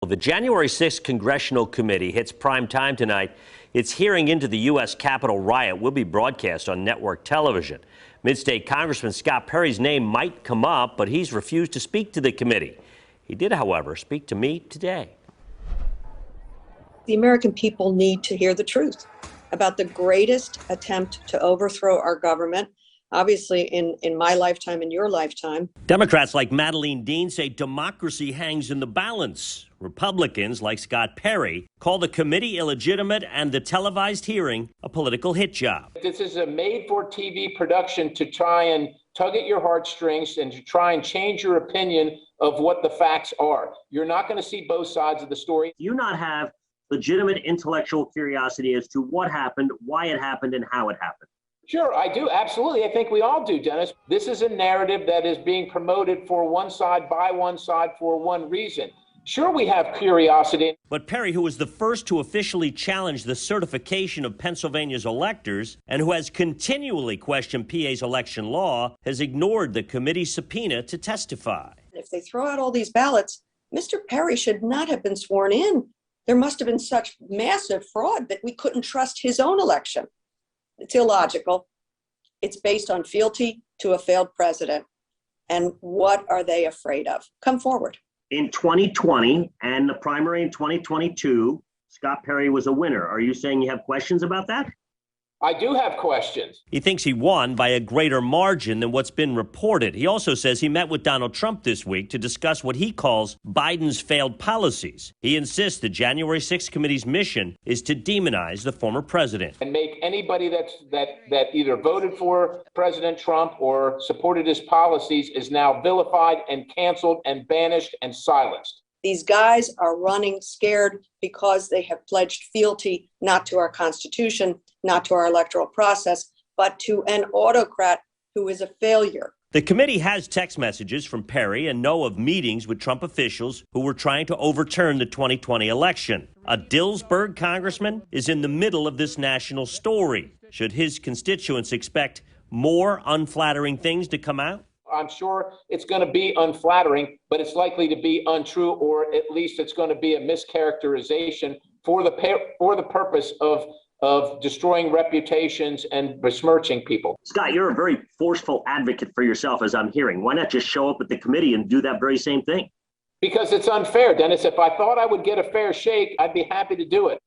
Well, the January 6th Congressional Committee hits prime time tonight. Its hearing into the U.S. Capitol riot will be broadcast on network television. Mid-State Congressman Scott Perry's name might come up, but he's refused to speak to the committee. He did, however, speak to me today. The American people need to hear the truth about the greatest attempt to overthrow our government, obviously in my lifetime and your lifetime. Democrats like Madeleine Dean say democracy hangs in the balance. Republicans like Scott Perry call the committee illegitimate and the televised hearing a political hit job. This is a made-for-TV production to try and tug at your heartstrings and to try and change your opinion of what the facts are. You're not going to see both sides of the story. Do you not have legitimate intellectual curiosity as to what happened, why it happened, and how it happened? Sure, I do. Absolutely. I think we all do, Dennis. This is a narrative that is being promoted for one side, by one side, for one reason. Sure, we have curiosity. But Perry, who was the first to officially challenge the certification of Pennsylvania's electors and who has continually questioned PA's election law, has ignored the committee's subpoena to testify. If they throw out all these ballots, Mr. Perry should not have been sworn in. There must have been such massive fraud that we couldn't trust his own election. It's illogical. It's based on fealty to a failed president. And what are they afraid of? Come forward. In 2020 and the primary in 2022, Scott Perry was a winner. Are you saying you have questions about that? I do have questions. He thinks he won by a greater margin than what's been reported. He also says he met with Donald Trump this week to discuss what he calls Biden's failed policies. He insists the January 6th committee's mission is to demonize the former president. And make anybody that either voted for President Trump or supported his policies is now vilified and canceled and banished and silenced. These guys are running scared because they have pledged fealty not to our Constitution, not to our electoral process, but to an autocrat who is a failure. The committee has text messages from Perry and know of meetings with Trump officials who were trying to overturn the 2020 election. A Dillsburg congressman is in the middle of this national story. Should his constituents expect more unflattering things to come out? I'm sure it's going to be unflattering, but it's likely to be untrue, or at least it's going to be a mischaracterization for the purpose of destroying reputations and besmirching people. Scott, you're a very forceful advocate for yourself, as I'm hearing. Why not just show up at the committee and do that very same thing? Because it's unfair, Dennis. If I thought I would get a fair shake, I'd be happy to do it.